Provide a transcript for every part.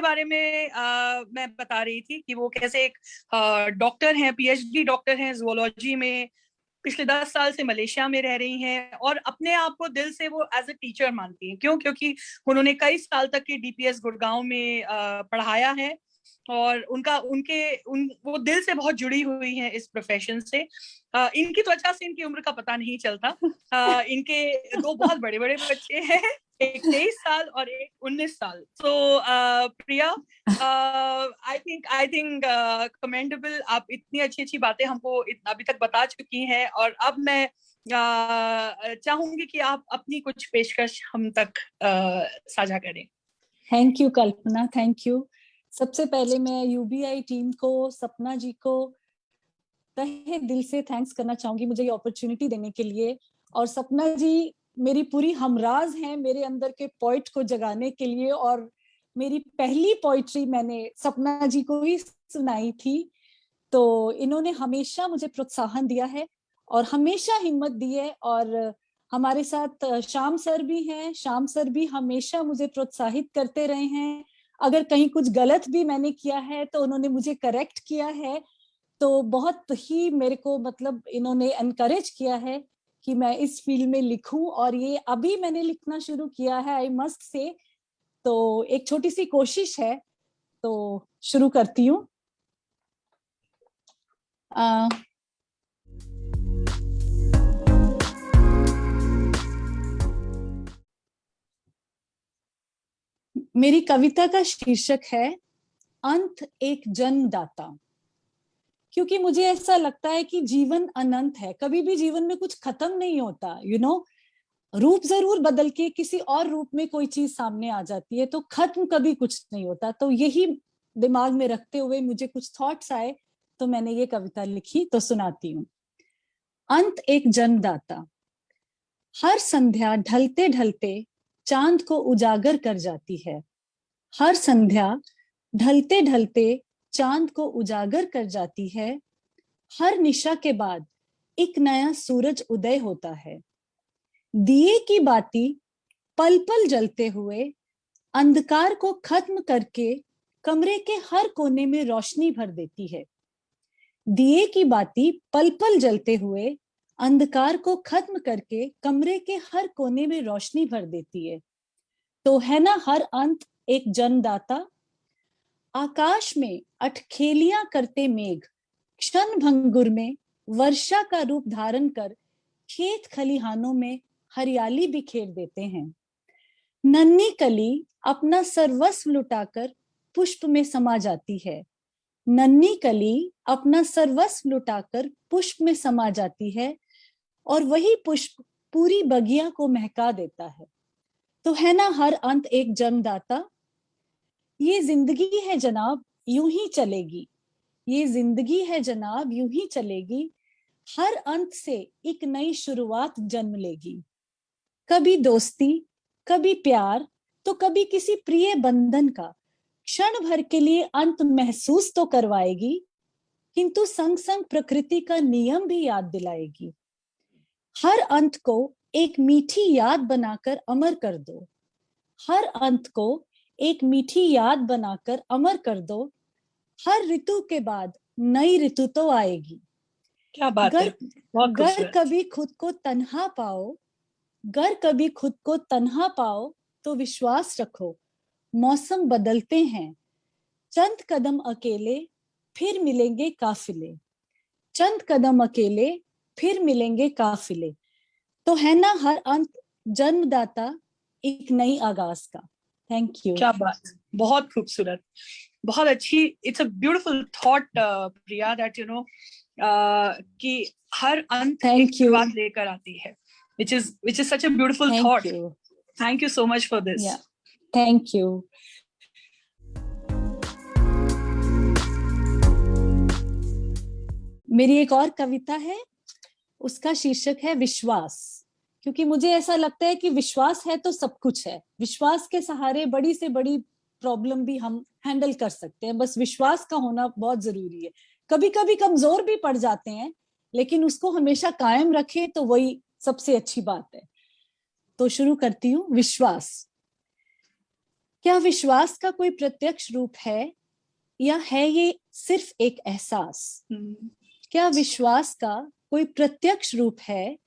बारे में मैं बता रही थी कि वो कैसे एक डॉक्टर हैं, पीएचडी डॉक्टर हैं जूलॉजी में, पिछले 10 साल से मलेशिया में रह रही हैं और अपने आप को दिल से वो एज ए टीचर मानती हैं। क्यों? क्योंकि उन्होंने कई साल तक के डीपीएस गुड़गांव में पढ़ाया है और वो दिल से बहुत जुड़ी हुई हैं इस प्रोफेशन से। इनकी त्वचा से इनकी उम्र का पता नहीं चलता। इनके दो बहुत बड़े बड़े बच्चे हैं, एक 23 साल और एक 19 साल। तो प्रिया, आई थिंक कमेंडेबल, आप इतनी अच्छी अच्छी बातें हमको अभी तक बता चुकी हैं और अब मैं चाहूंगी कि आप अपनी कुछ पेशकश हम तक साझा करें। Thank you Kalpana, thank you. सबसे पहले मैं यूबीआई टीम को, सपना जी को तहे दिल से थैंक्स करना चाहूंगी मुझे ये अपॉर्चुनिटी देने के लिए। और सपना जी मेरी पूरी हमराज हैं मेरे अंदर के पोइट को जगाने के लिए, और मेरी पहली पोइट्री मैंने सपना जी को ही सुनाई थी। तो इन्होंने हमेशा मुझे प्रोत्साहन दिया है और हमेशा हिम्मत दी है। और हमारे साथ श्याम सर भी हैं, श्याम सर भी हमेशा मुझे प्रोत्साहित करते रहे हैं। अगर कहीं कुछ गलत भी मैंने किया है तो उन्होंने मुझे करेक्ट किया है। तो बहुत ही मेरे को मतलब इन्होंने एनकरेज किया है कि मैं इस फील्ड में लिखूं, और ये अभी मैंने लिखना शुरू किया है, आई मस्ट से। तो एक छोटी सी कोशिश है, तो शुरू करती हूँ। मेरी कविता का शीर्षक है अंत एक जन्मदाता। क्योंकि मुझे ऐसा लगता है कि जीवन अनंत है, कभी भी जीवन में कुछ खत्म नहीं होता। रूप जरूर बदल के किसी और रूप में कोई चीज सामने आ जाती है, तो खत्म कभी कुछ नहीं होता। तो यही दिमाग में रखते हुए मुझे कुछ थॉट्स आए, तो मैंने ये कविता लिखी, तो सुनाती हूँ। अंत एक जन्मदाता। हर संध्या ढलते ढलते चांद को उजागर कर जाती है। हर संध्या ढलते ढलते चांद को उजागर कर जाती है। हर निशा के बाद एक नया सूरज उदय होता है। दिए की बाती पल पल जलते हुए अंधकार को खत्म करके कमरे के हर कोने में रोशनी भर देती है। दिए की बाती पल पल जलते हुए अंधकार को खत्म करके कमरे के हर कोने में रोशनी भर देती है। तो है ना हर अंत एक जन्मदाता। आकाश में अटखेलियां करते मेघ क्षण भंगुर में वर्षा का रूप धारण कर खेत खलिहानों में हरियाली बिखेर देते हैं। नन्ही कली अपना सर्वस्व लुटाकर पुष्प में समा जाती है। नन्ही कली अपना सर्वस्व लुटाकर पुष्प में समा जाती है, और वही पुष्प पूरी बगिया को महका देता है। तो है ना हर अंत एक जन्मदाता। ये जिंदगी है जनाब यूं ही चलेगी। ये जिंदगी है जनाब यूं ही चलेगी। हर अंत से एक नई शुरुआत जन्म लेगी। कभी दोस्ती, कभी प्यार, तो कभी किसी प्रिय बंधन का क्षण भर के लिए अंत महसूस तो करवाएगी, किंतु संग संग प्रकृति का नियम भी याद दिलाएगी। हर अंत को एक मीठी याद बनाकर अमर कर दो। हर अंत को एक मीठी याद बनाकर अमर कर दो। हर ऋतु के बाद नई ऋतु तो आएगी। क्या बात है, बहुत गर खूबसूरत। कभी खुद को तन्हा पाओ, गर कभी खुद को तन्हा पाओ तो विश्वास रखो, मौसम बदलते हैं। चंद कदम अकेले फिर मिलेंगे काफिले। चंद कदम अकेले फिर मिलेंगे काफिले। तो है ना हर अंत जन्मदाता एक नई आगाज का। Thank you. क्या बात, बहुत खूबसूरत, बहुत अच्छी। It's a beautiful thought Priya, that कि हर अंत एक शुरुआत लेकर आती है, which is such a beautiful thought. Thank you so much for this. Yeah, thank you. मेरी एक और कविता है, उसका शीर्षक है विश्वास। क्योंकि मुझे ऐसा लगता है कि विश्वास है तो सब कुछ है। विश्वास के सहारे बड़ी से बड़ी प्रॉब्लम भी हम हैंडल कर सकते हैं। बस विश्वास का होना बहुत जरूरी है। कभी कभी कमजोर भी पड़ जाते हैं, लेकिन उसको हमेशा कायम रखें तो वही सबसे अच्छी बात है। तो शुरू करती हूँ। विश्वास। क्या विश्वास का कोई प्रत्यक्ष रूप है या है ये सिर्फ एक एहसास? क्या विश्वास का कोई प्रत्यक्ष रूप है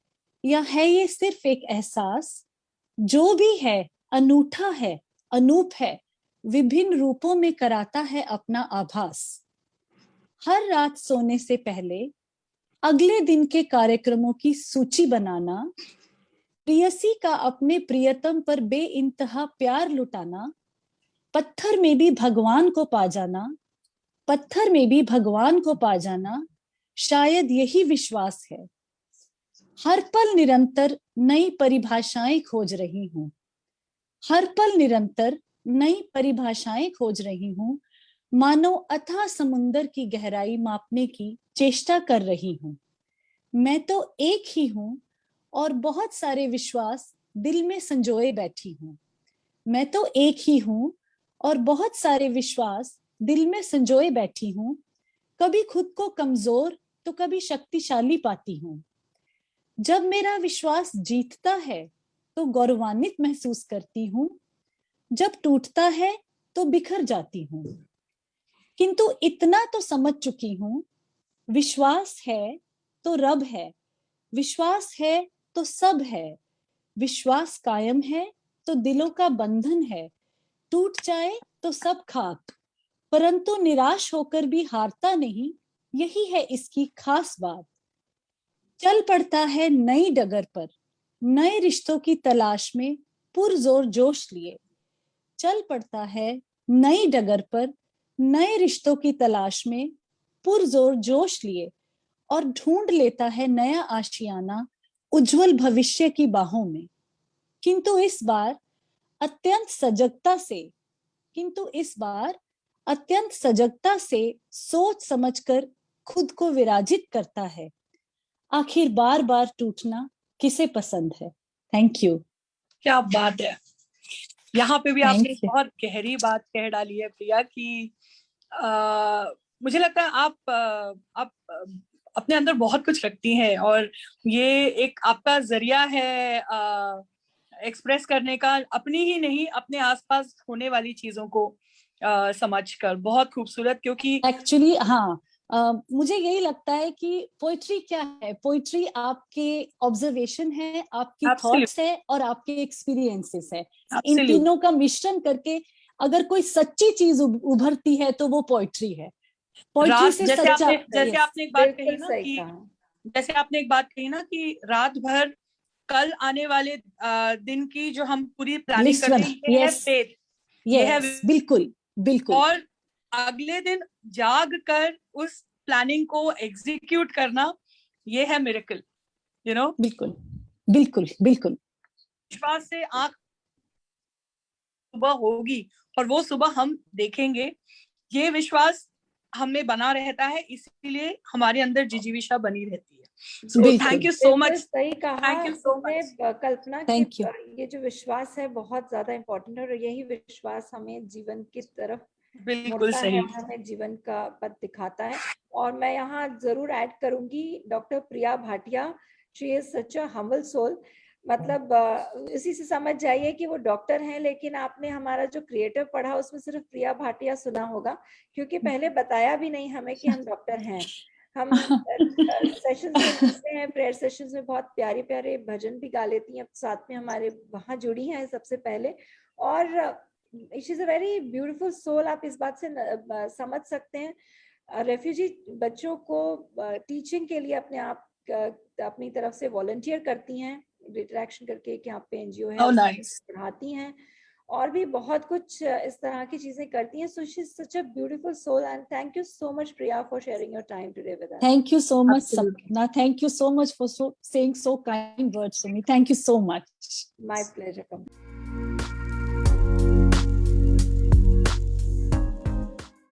या है ये सिर्फ एक एहसास? जो भी है अनूठा है, अनूप है, विभिन्न रूपों में कराता है अपना आभास। हर रात सोने से पहले अगले दिन के कार्यक्रमों की सूची बनाना, प्रियसी का अपने प्रियतम पर बेइंतहा प्यार लुटाना, पत्थर में भी भगवान को पा जाना, पत्थर में भी भगवान को पा जाना, शायद यही विश्वास है। हर पल निरंतर नई परिभाषाएं खोज रही हूँ, हर पल निरंतर नई परिभाषाएं खोज रही हूँ, मानो अथाह समुंदर की गहराई मापने की चेष्टा कर रही हूँ। मैं तो एक ही हूँ और बहुत सारे विश्वास दिल में संजोए बैठी हूँ। मैं तो एक ही हूँ और बहुत सारे विश्वास दिल में संजोए बैठी हूँ। कभी खुद को कमजोर तो कभी शक्तिशाली पाती हूँ। जब मेरा विश्वास जीतता है तो गौरवान्वित महसूस करती हूँ, जब टूटता है तो बिखर जाती हूँ। किंतु इतना तो समझ चुकी हूँ, विश्वास है तो रब है, विश्वास है तो सब है, विश्वास कायम है तो दिलों का बंधन है। टूट जाए तो सब खाक, परंतु निराश होकर भी हारता नहीं, यही है इसकी खास बात। चल पड़ता है नई डगर पर, नए रिश्तों की तलाश में पुरजोर जोश लिए। चल पड़ता है नई डगर पर, नए रिश्तों की तलाश में पुरजोर जोश लिए, और ढूंढ लेता है नया आशियाना उज्जवल भविष्य की बाहों में। किंतु इस बार अत्यंत सजगता से, किंतु इस बार अत्यंत सजगता से सोच समझकर खुद को विराजित करता है। आखिर बार बार टूटना किसे पसंद है? Thank you. क्या बात है, यहाँ पे भी आपने Thank you. बहुत गहरी बात कह डाली है प्रिया कि मुझे लगता है आप अपने अंदर बहुत कुछ रखती हैं और ये एक आपका जरिया है एक्सप्रेस करने का, अपनी ही नहीं अपने आसपास होने वाली चीजों को समझकर। बहुत खूबसूरत, क्योंकि एक्चुअली हाँ, मुझे यही लगता है कि पोइट्री क्या है? पोइट्री आपके ऑब्जर्वेशन है, आपकी थॉट्स है और आपके एक्सपीरियंसेस है। इन तीनों का मिश्रण करके अगर कोई सच्ची चीज उभरती है तो वो पोइट्री है। पोइट्री से जैसे सच्चा, आपने एक बात कही ना कि जैसे आपने एक बात कही ना कि रात भर कल आने वाले दिन की जो हम पूरी प्लानिंग करते हैं, ये है फेथ, ये है बिल्कुल बिल्कुल, और अगले दिन जाग कर उस प्लानिंग को एग्जीक्यूट करना, ये है मिरेकल, यू नो। बिल्कुल बिल्कुल बिल्कुल। विश्वास से आंख सुबह होगी और वो सुबह हम देखेंगे, ये विश्वास हमें बना रहता है, इसीलिए हमारे अंदर जिजीविषा बनी रहती है। So thank you so much. सही कहा तुमने कल्पना, कि ये जो विश्वास है बहुत ज्यादा इम्पोर्टेंट है और यही विश्वास हमें जीवन की तरफ बिल्कुल सही, हमें जीवन का पथ दिखाता है। और मैं यहाँ जरूर ऐड करूंगी doctor Priya Bhatia, she is such a humble soul. मतलब इसी से समझ जाइए कि वो डॉक्टर हैं, लेकिन आपने हमारा जो क्रिएटिव पढ़ा उसमें सिर्फ प्रिया भाटिया सुना होगा, क्योंकि पहले बताया भी नहीं हमें कि हम डॉक्टर हैं। हम सेशंस में मिलते हैं, प्रेयर सेशंस में बहुत प्यारे प्यारे भजन भी गा लेती हैं, साथ में हमारे वहाँ जुड़ी हैं सबसे पहले। और she is a very beautiful soul, आप इस बात से समझ सकते हैं। रेफ्यूजी बच्चों को टीचिंग के लिए अपने आप अपनी तरफ से वॉलंटियर करती हैं, इंटरेक्शन करके कि यहाँ पे एनजीओ है, पढ़ाती हैं और भी बहुत कुछ इस तरह की चीजें करती हैं। So she is such a beautiful soul and thank you so much Priya for sharing your time today with us. Thank you so much Sapna, thank you so much for saying so kind words to me. Thank you so much. My pleasure.